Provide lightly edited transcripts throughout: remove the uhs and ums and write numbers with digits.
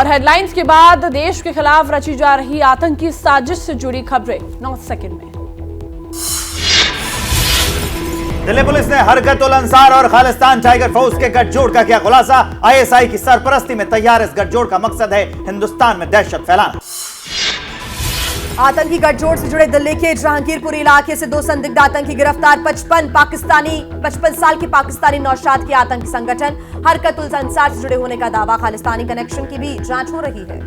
और हेडलाइंस के बाद देश के खिलाफ रची जा रही आतंकी साजिश से जुड़ी खबरें 9 सेकंड में। दिल्ली पुलिस ने हरकत उल अंसार और खालिस्तान टाइगर फोर्स के गठजोड़ का किया खुलासा। आईएसआई की सरपरस्ती में तैयार इस गठजोड़ का मकसद है हिंदुस्तान में दहशत फैलाना। आतंकी गठजोड़ से जुड़े दिल्ली के जहांगीरपुर इलाके से 2 संदिग्ध आतंकी गिरफ्तार। 55 साल के पाकिस्तानी नौशाद के आतंकी संगठन हरकत उल अंसार से जुड़े होने का दावा। खालिस्तानी कनेक्शन की भी जांच हो रही है।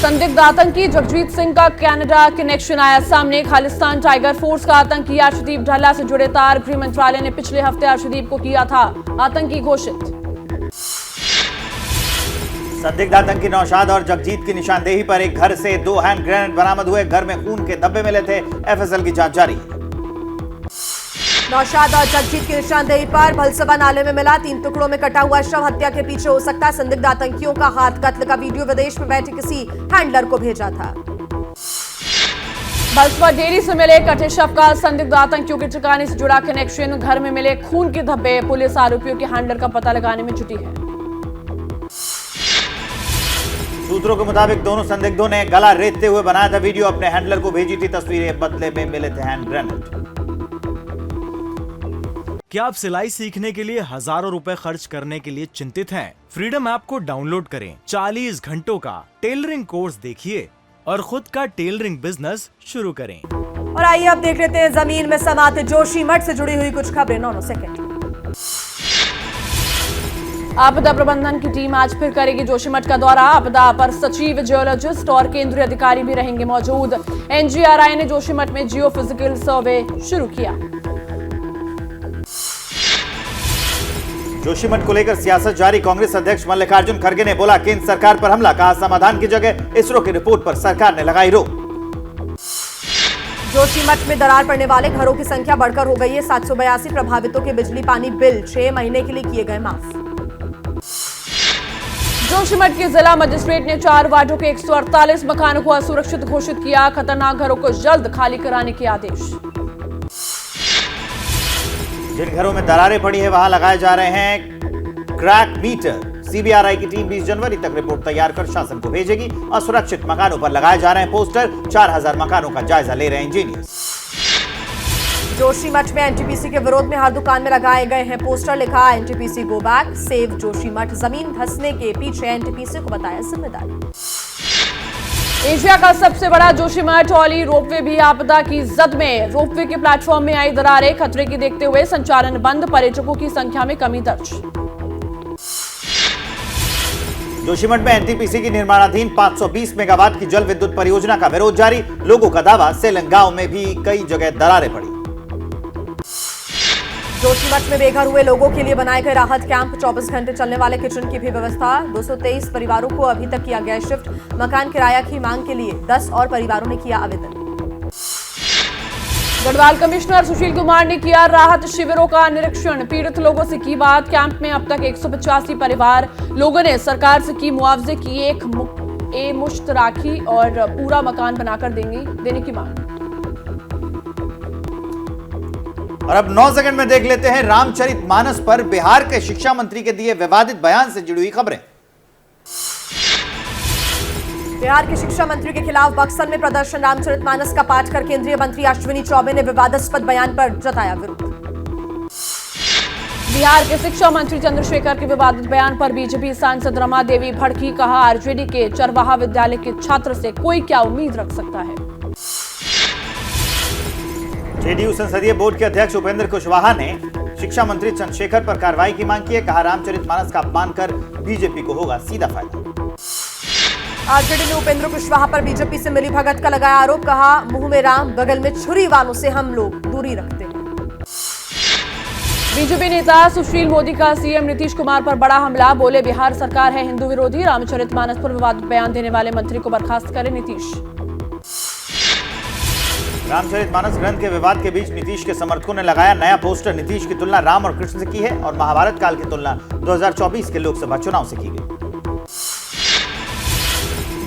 संदिग्ध आतंकी जगजीत सिंह का कनाडा कनेक्शन आया सामने। खालिस्तान टाइगर फोर्स का आतंकी अर्शदीप ढल्ला से जुड़े तार। गृह मंत्रालय ने पिछले हफ्ते अर्शदीप को किया था आतंकी घोषित। संदिग्ध आतंकी नौशाद और जगजीत की निशानदेही पर एक घर से 2 हैंड ग्रेनेड बरामद हुए। घर में खून के धब्बे मिले थे। एफएसएल की जांच जारी। नौशाद और जगजीत की निशानदेही पर भलसबा नाले में मिला 3 टुकड़ों में कटा हुआ शव। हत्या के पीछे हो सकता संदिग्ध आतंकियों का हाथ। कत्ल का वीडियो विदेश में बैठे किसी हैंडलर को भेजा था। भलसबा डेयरी से मिले कटे शव का संदिग्ध आतंकियों के ठिकाने से जुड़ा कनेक्शन। घर में मिले खून के धब्बे। पुलिस आरोपियों के हैंडलर का पता लगाने में जुटी है। सूत्रों के मुताबिक दोनों संदिग्धों ने गला रेतते हुए बनाया था वीडियो। अपने हैंडलर को भेजी थी तस्वीरें। बदले में मिले थे हैंड ग्रेनेड। क्या आप सिलाई सीखने के लिए हजारों रुपए खर्च करने के लिए चिंतित हैं? फ्रीडम ऐप को डाउनलोड करें। 40 घंटों का टेलरिंग कोर्स देखिए और खुद का टेलरिंग बिजनेस शुरू करें। और आइए अब देख लेते हैं जमीन में समाते जोशीमठ से जुड़ी हुई कुछ खबरें। 9 सेकंड। आपदा प्रबंधन की टीम आज फिर करेगी जोशीमठ का दौरा। आपदा पर सचिव, जियोलॉजिस्ट और केंद्रीय अधिकारी भी रहेंगे मौजूद। एनजीआरआई ने जोशीमठ में जियो फिजिकल सर्वे शुरू किया। जोशीमठ को लेकर सियासत जारी। कांग्रेस अध्यक्ष मल्लिकार्जुन खड़गे ने बोला केंद्र सरकार पर हमला। कहा समाधान की जगह इसरो की रिपोर्ट पर सरकार ने लगाई रोक। जोशीमठ में दरार पड़ने वाले घरों की संख्या बढ़कर हो गई है 782। प्रभावितों के बिजली पानी बिल 6 महीने के लिए किए गए माफ। जोशीमठ के जिला मजिस्ट्रेट ने 4 वार्डों के 148 मकानों को असुरक्षित घोषित किया। खतरनाक घरों को जल्द खाली कराने के आदेश। जिन घरों में दरारें पड़ी है वहां लगाए जा रहे हैं क्रैक मीटर। सीबीआरआई की टीम 20 जनवरी तक रिपोर्ट तैयार कर शासन को भेजेगी। असुरक्षित मकानों पर लगाए जा रहे हैं पोस्टर। 4000 मकानों का जायजा ले रहे हैं इंजीनियर्स। जोशीमठ में एनटीपीसी के विरोध में हर दुकान में लगाए गए हैं पोस्टर। लिखा NTPC go back, save Joshimath. जमीन धंसने के पीछे एनटीपीसी को बताया जिम्मेदार। एशिया का सबसे बड़ा जोशीमठ औली रोपवे भी आपदा की जद में। रोपवे के प्लेटफॉर्म में आई दरारें। खतरे की देखते हुए संचालन बंद। पर्यटकों की संख्या में कमी दर्ज। जोशीमठ में एनटीपीसी की निर्माणाधीन 520 मेगावाट की जल विद्युत परियोजना का विरोध जारी। लोगों का दावा सेलंग गांव में भी कई जगह दरारें पड़ी। जोशीमठ में बेघर हुए लोगों के लिए बनाए गए राहत कैंप। 24 घंटे चलने वाले किचन की भी व्यवस्था। 223 परिवारों को अभी तक किया गया शिफ्ट। मकान किराया की मांग के लिए 10 और परिवारों ने किया आवेदन। गढ़वाल कमिश्नर सुशील कुमार ने किया राहत शिविरों का निरीक्षण। पीड़ित लोगों से की बात। कैंप में अब तक 185 परिवार लोगों ने सरकार से की मुआवजे की एक मुश्त राखी और पूरा मकान बनाकर देने की मांग। और अब 9 सेकंड में देख लेते हैं रामचरितमानस पर बिहार के शिक्षा मंत्री के दिए विवादित बयान से जुड़ी हुई खबरें। बिहार के शिक्षा मंत्री के खिलाफ बक्सर में प्रदर्शन। रामचरितमानस का पाठ कर केंद्रीय मंत्री अश्विनी चौबे ने विवादास्पद बयान पर जताया विरोध। बिहार के शिक्षा मंत्री चंद्रशेखर के विवादित बयान पर बीजेपी सांसद रमा देवी भड़की। कहा आरजेडी के चरवाहा विद्यालय के छात्र से कोई क्या उम्मीद रख सकता है। जेडीयू संसदीय बोर्ड के अध्यक्ष उपेंद्र कुशवाहा ने शिक्षा मंत्री चंद्रशेखर पर कार्रवाई की मांग की है। कहा रामचरितमानस का अपमान कर बीजेपी को होगा सीधा फायदा। आरजेडी ने उपेंद्र कुशवाहा पर बीजेपी से मिलीभगत का लगाया आरोप। कहा मुंह में राम बगल में छुरी वालों से हम लोग दूरी रखते हैं। बीजेपी नेता सुशील मोदी का सीएम नीतीश कुमार पर बड़ा हमला। बोले बिहार सरकार है हिंदू विरोधी। रामचरितमानस पर विवादित बयान देने वाले मंत्री को बर्खास्त करें नीतीश। रामचरितमानस ग्रंथ के विवाद के बीच नीतीश के समर्थकों ने लगाया नया पोस्टर। नीतीश की तुलना राम और कृष्ण से की है और महाभारत काल की तुलना 2024 के लोकसभा चुनाव से की गई।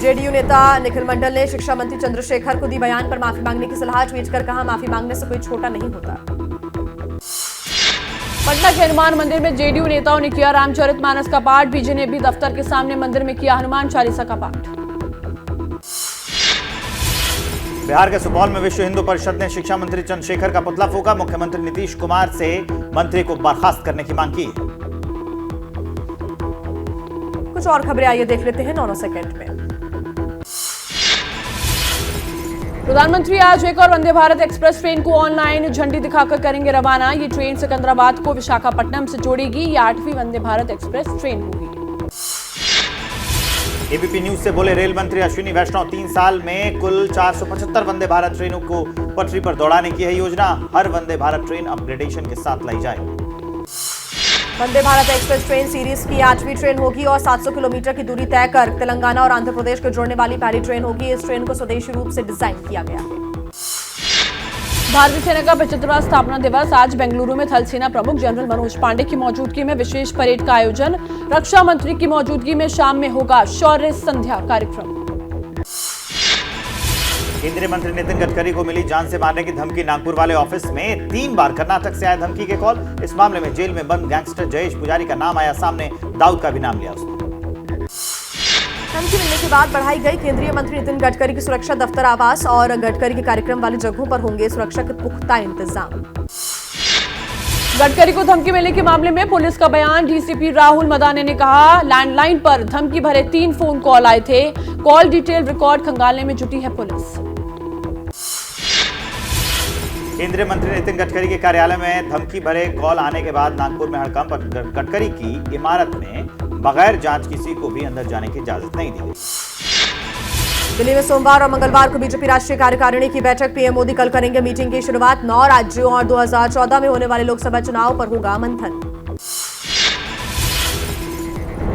जेडीयू नेता निखिल मंडल ने शिक्षा मंत्री चंद्रशेखर को दी बयान पर माफी मांगने की सलाह। ट्वीट कर कहा माफी मांगने से कोई छोटा नहीं होता। पटना के हनुमान मंदिर में जेडीयू नेताओं ने किया रामचरितमानस का पाठ। बीजेपी दफ्तर के सामने मंदिर में किया हनुमान चालीसा का पाठ। बिहार के सुपौल में विश्व हिंदू परिषद ने शिक्षा मंत्री चंद्रशेखर का पुतला फूंका। मुख्यमंत्री नीतीश कुमार से मंत्री को बर्खास्त करने की मांग की। कुछ और खबरें आइए देख लेते हैं 9 सेकंड में। प्रधानमंत्री आज एक और वंदे भारत एक्सप्रेस ट्रेन को ऑनलाइन झंडी दिखाकर करेंगे रवाना। ये ट्रेन सिकंदराबाद को विशाखापट्टनम से जोड़ेगी। ये 8वीं वंदे भारत एक्सप्रेस ट्रेन होगी। एबीपी न्यूज से बोले रेल मंत्री अश्विनी वैष्णव। 3 साल में कुल 475 वंदे भारत ट्रेनों को पटरी पर दौड़ाने की है योजना। हर वंदे भारत ट्रेन अपग्रेडेशन के साथ लाई जाए। Vande Bharat express train series की 8वीं ट्रेन होगी और 700 किलोमीटर की दूरी तय कर तेलंगाना और आंध्र प्रदेश को जोड़ने वाली पहली ट्रेन होगी। इस ट्रेन को स्वदेशी रूप से डिजाइन किया गया है। भारतीय सेना का 75वां स्थापना दिवस आज बेंगलुरु में थल सेना प्रमुख जनरल मनोज पांडे की मौजूदगी में विशेष परेड का आयोजन। रक्षा मंत्री की मौजूदगी में शाम में होगा शौर्य संध्या कार्यक्रम। केंद्रीय मंत्री नितिन गडकरी को मिली जान से मारने की धमकी। नागपुर वाले ऑफिस में 3 बार कर्नाटक से आए धमकी के कॉल। इस मामले में जेल में बंद गैंगस्टर जयेश पुजारी का नाम आया सामने। दाऊद का भी नाम लिया उसने। धमकी मिलने के बाद बढ़ाई गई। केंद्रीय मंत्री नितिन गडकरी की सुरक्षा दफ्तर, आवास और गडकरी के कार्यक्रम वाली जगहों पर होंगे सुरक्षा के पुख्ता इंतजाम। गडकरी को धमकी मिलने के मामले में पुलिस का बयान। डीसीपी राहुल मदाने ने कहा लैंडलाइन पर धमकी भरे 3 फोन कॉल आए थे। कॉल डिटेल रिकॉर्ड खंगालने में जुटी है पुलिस। केंद्रीय मंत्री नितिन गडकरी के कार्यालय में धमकी भरे कॉल आने के बाद नागपुर में हड़कंप। गडकरी की इमारत में बगैर जांच किसी को भी अंदर जाने की इजाजत नहीं दी गई। दिल्ली में सोमवार और मंगलवार को बीजेपी राष्ट्रीय कार्यकारिणी की बैठक। पीएम मोदी कल करेंगे मीटिंग की शुरुआत। 9 राज्यों और 2014 में होने वाले लोकसभा चुनाव पर होगा मंथन।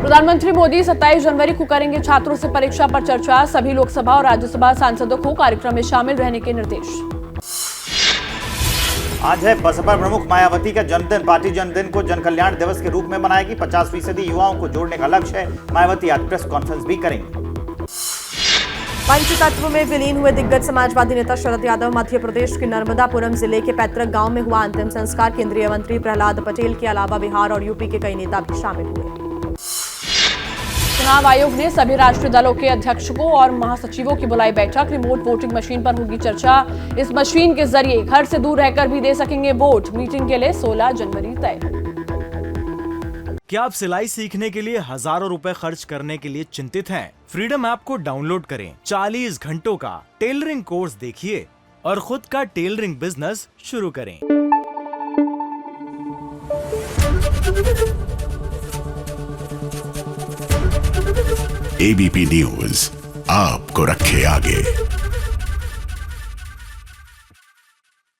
प्रधानमंत्री मोदी 27 जनवरी को करेंगे छात्रों से परीक्षा पर चर्चा। सभी लोकसभा और राज्यसभा सांसदों को कार्यक्रम में शामिल रहने के निर्देश। आज है बसपा प्रमुख मायावती का जन्मदिन। पार्टी जन्मदिन को जन कल्याण दिवस के रूप में मनाएगी। 50% युवाओं को जोड़ने का लक्ष्य है। मायावती आज प्रेस कॉन्फ्रेंस भी करेंगे। पंचतत्व में विलीन हुए दिग्गज समाजवादी नेता शरद यादव। मध्य प्रदेश के नर्मदापुरम जिले के पैतृक गांव में हुआ अंतिम संस्कार। केंद्रीय मंत्री प्रहलाद पटेल के अलावा बिहार और यूपी के कई नेता भी शामिल हुए। चुनाव आयोग ने सभी राष्ट्रीय दलों के अध्यक्षों और महासचिवों की बुलाई बैठक। रिमोट वोटिंग मशीन पर होगी चर्चा। इस मशीन के जरिए घर से दूर रहकर भी दे सकेंगे वोट। मीटिंग के लिए 16 जनवरी तय। क्या आप सिलाई सीखने के लिए हजारों रुपए खर्च करने के लिए चिंतित हैं? फ्रीडम ऐप को डाउनलोड करें। 40 घंटों का टेलरिंग कोर्स देखिए और खुद का टेलरिंग बिजनेस शुरू करें। एबीपी न्यूज आपको रखे आगे।